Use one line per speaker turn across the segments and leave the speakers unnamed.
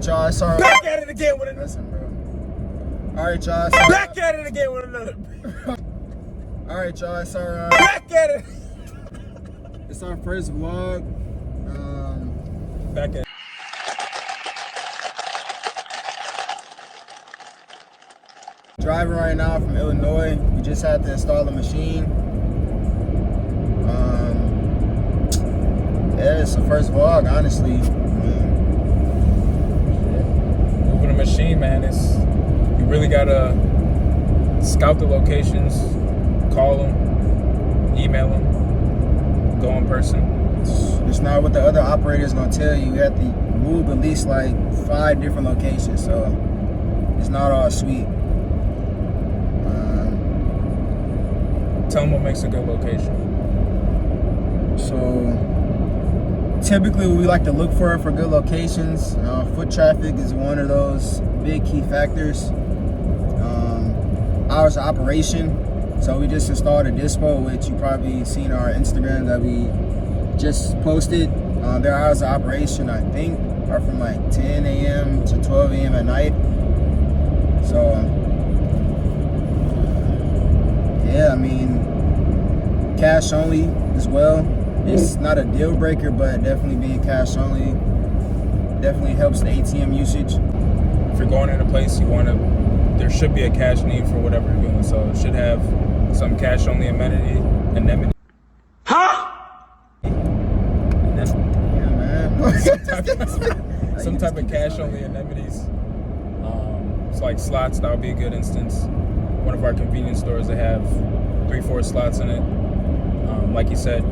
right, y'all. It's all right.
Back at it again with another.
Listen, bro. All right, y'all. It's all right.
Back at it again with another.
All right, y'all. It's all right.
Back at it.
It's our first vlog.
Back at it.
Driving right now from Illinois. We just had to install the machine. Yeah, it's the first vlog, honestly.
Moving a machine, man. You really gotta scout the locations, call them, email them, go in person.
It's not what the other operator's gonna tell you. You have to move at least like 5 different locations, so it's not all sweet.
Tell them what makes a good location.
So typically we like to look for good locations. Foot traffic is one of those big key factors. Hours of operation. So we just installed a dispo, which you probably seen on our Instagram that we just posted. Their hours of operation, I think, are from like 10 a.m. to 12 a.m. at night. So yeah, I mean, cash only as well. It's not a deal breaker, but definitely being cash only definitely helps the ATM usage.
If you're going in a place, there should be a cash need for whatever you're doing. So it should have some cash only amenity. Huh?
Yeah, man.
Some type of cash only amenities. It's like slots. That would be a good instance. One of our convenience stores, they have 3-4 slots in it. Like you said,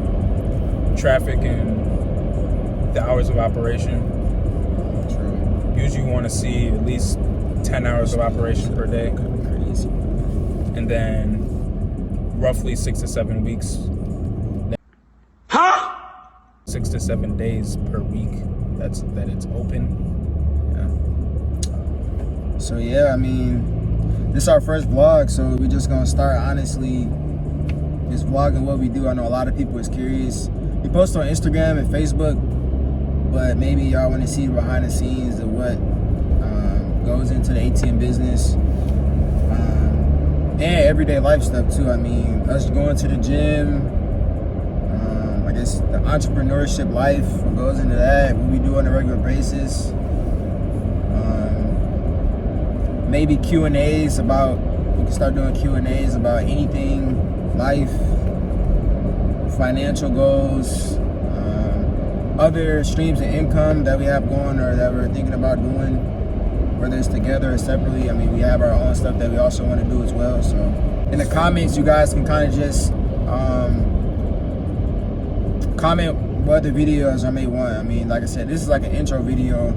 traffic and the hours of operation.
True.
Usually you want to see at least 10 hours of operation per day.
Crazy.
And then roughly 6 to 7 weeks. 6 to 7 days per week that it's open.
Yeah. So yeah, I mean, this is our first vlog, so we're just gonna start honestly just vlogging what we do. I know a lot of people is curious. We post on Instagram and Facebook, but maybe y'all want to see behind the scenes of what goes into the ATM business and everyday life stuff too. I mean, us going to the gym, I guess the entrepreneurship life, what goes into that, what we do on a regular basis. Maybe Q&As about, we can start doing Q&As about anything, life, financial goals, other streams of income that we have going or that we're thinking about doing, whether it's together or separately. I mean, we have our own stuff that we also want to do as well. So in the comments, you guys can kind of just comment what other videos I may want. I mean, like I said, this is like an intro video.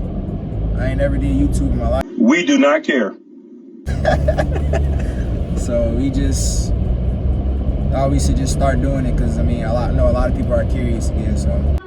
I ain't never did YouTube in my life.
We do not care.
So we just thought we should just start doing it because I mean, I know a lot of people are curious again. So.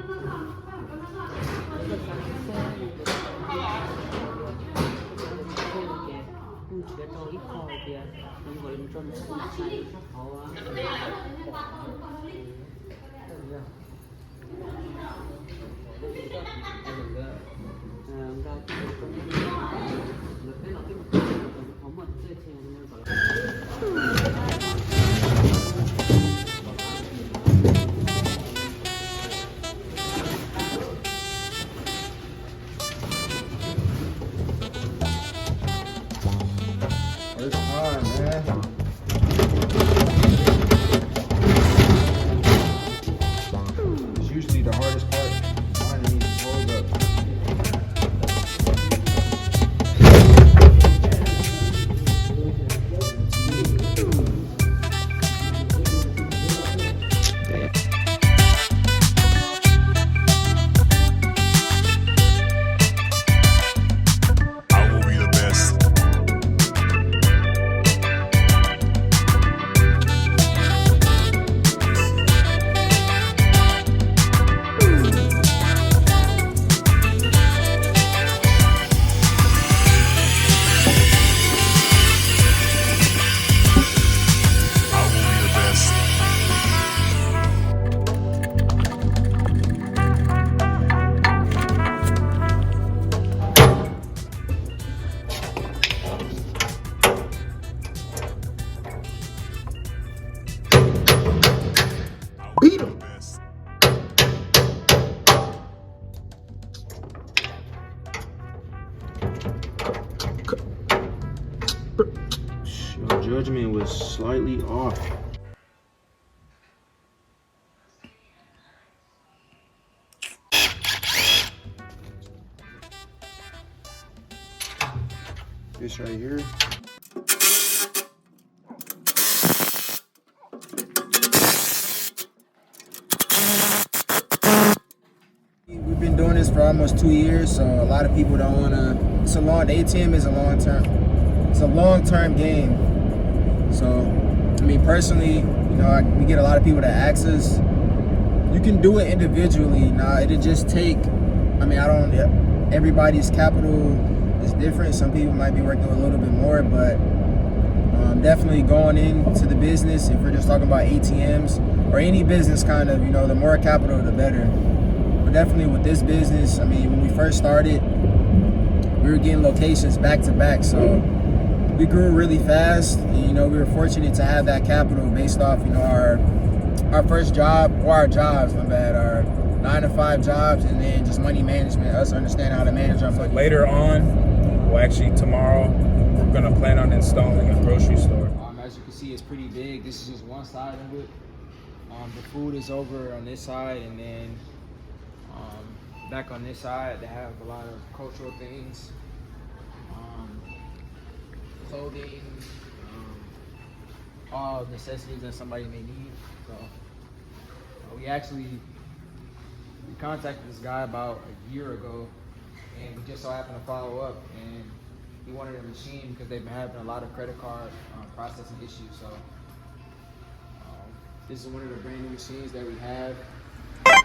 Beat him.
Your judgment was slightly off. This right here. We've been doing this for almost 2 years, so a lot of people don't wanna. The ATM is a long term. It's a long term game. So, I mean, personally, we get a lot of people that ask us. You can do it individually. Now, it'll just take. I mean, everybody's capital is different. Some people might be working with a little bit more, but definitely going into the business, if we're just talking about ATMs or any business kind of, the more capital, the better. But definitely with this business, I mean, when we first started, we were getting locations back to back. So we grew really fast. And, we were fortunate to have that capital based off, our first job, or our jobs, our 9-to-5 jobs, and then just money management, us understanding how to manage our money.
Later on, well, actually tomorrow, we're gonna plan on installing a grocery store.
As you can see, it's pretty big. This is just one side of it. The food is over on this side, and then back on this side, they have a lot of cultural things, clothing, all necessities that somebody may need. So we contacted this guy about a year ago, and we just so happened to follow up, and he wanted a machine because they've been having a lot of credit card processing issues. So this is one of the brand new machines that we have, and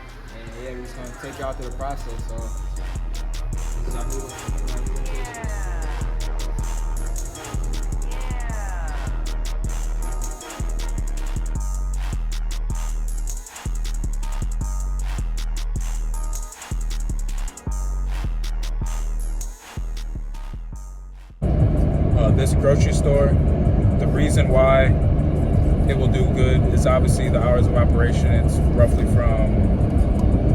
yeah, we're just gonna take y'all through the process. So this is our new location.
This grocery store, the reason why it will do good is obviously the hours of operation. It's roughly from,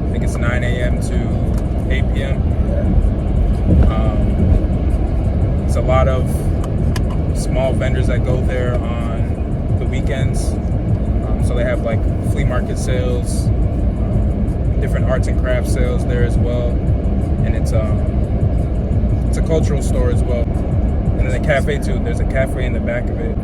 I think it's 9 a.m. to 8 p.m. It's a lot of small vendors that go there on the weekends. So they have like flea market sales, different arts and crafts sales there as well. And it's a cultural store as well. And then a cafe too. There's a cafe in the back of it.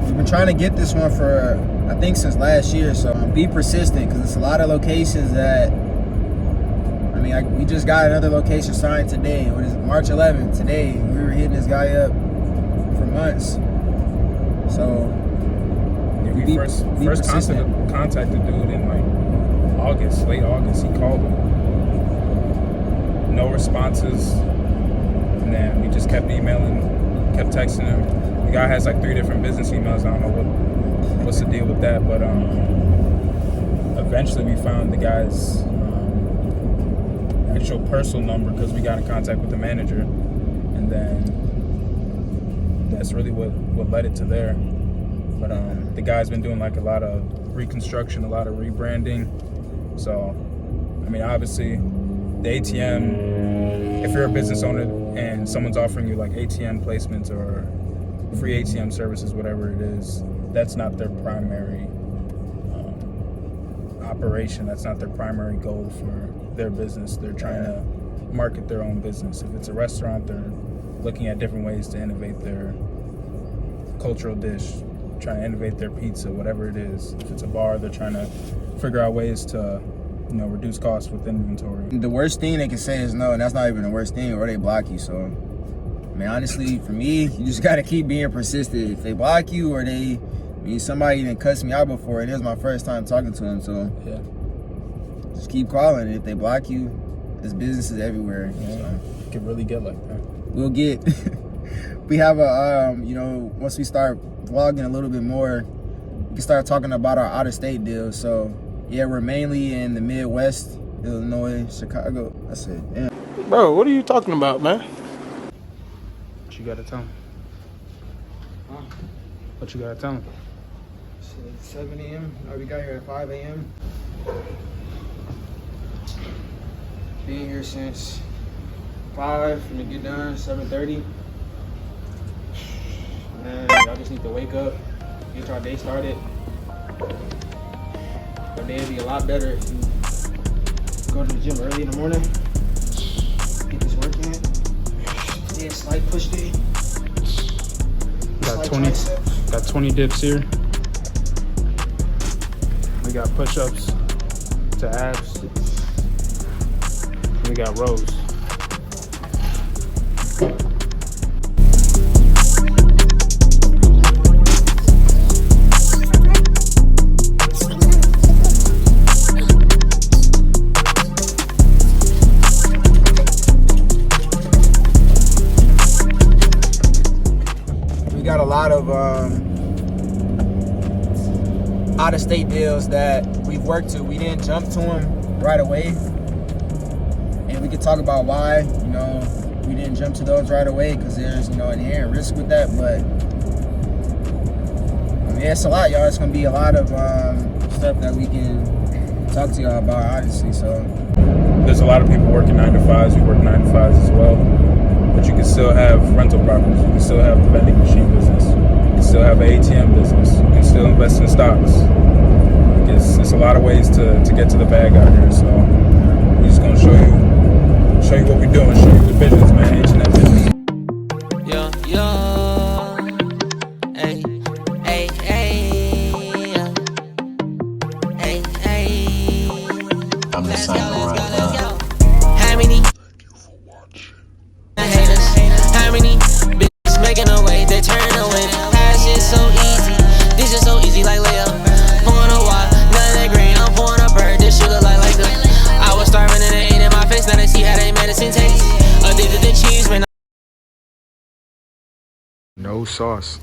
We've been trying to get this one for, I think, since last year. So be persistent, because it's a lot of locations that, I mean, we just got another location signed today. What is it, March 11th? Today, we were hitting this guy up for months. So
yeah, we first contacted dude in like August, late August. He called him. No responses. And then we just kept emailing, kept texting him. The guy has like 3 different business emails. I don't know what's the deal with that, but eventually we found the guy's actual personal number because we got in contact with the manager, and then that's really what led it to there. But the guy's been doing like a lot of reconstruction, a lot of rebranding. So I mean, obviously the ATM, if you're a business owner and someone's offering you like ATM placements or free ATM services, whatever it is, that's not their primary operation. That's not their primary goal for their business. They're trying to market their own business. If it's a restaurant, they're looking at different ways to innovate their cultural dish, trying to innovate their pizza, whatever it is. If it's a bar, they're trying to figure out ways to reduce costs with inventory.
The worst thing they can say is no, and that's not even the worst thing, or they block you. So, I mean, honestly, for me, you just gotta keep being persistent. If they block you, or somebody even cussed me out before, and it was my first time talking to them, so
yeah,
just keep calling. If they block you, this business is everywhere.
Yeah,
so.
It could really get like that.
We'll get, we have a, once we start vlogging a little bit more, we can start talking about our out-of-state deals. So, yeah, we're mainly in the Midwest, Illinois, Chicago. That's it. Yeah.
Bro, what are you talking about, man?
What you gotta tell him?
Huh?
What you gotta tell him?
7 a.m. We got here at 5 a.m. Being here since 5, gonna get done 7:30. And y'all just need to wake up, get our day started. Our day will be a lot better if you go to the gym early in the morning. Get this work in. Yeah, slight push day.
Got 20 dips here. We got push-ups to abs. We got rows.
We got a lot of out-of-state deals that we've worked to. We didn't jump to them right away, and we could talk about why. You know, we didn't jump to those right away because there's inherent risk with that. But I mean, it's a lot, y'all. It's gonna be a lot of stuff that we can talk to y'all about, obviously. So
There's a lot of people working 9 to 5s. We work 9 to 5s as well. But you can still have rental properties. You can still have the vending machine business. You can still have an ATM business. You can still invest in stocks. It's a lot of ways to get to the bag out here. So we're just gonna show you what we're doing, show you the business, man. H&M business.
I'm the same around.
How many haters? How many bitches making a way? They turn away. Past shit so easy. This is so easy like layup. Pouring a wine, none of that green. I'm pouring a bird. This shit look like a. I was starving and they ate in my face. Now they see how they medicine taste. Addicted to cheese, man.
no sauce.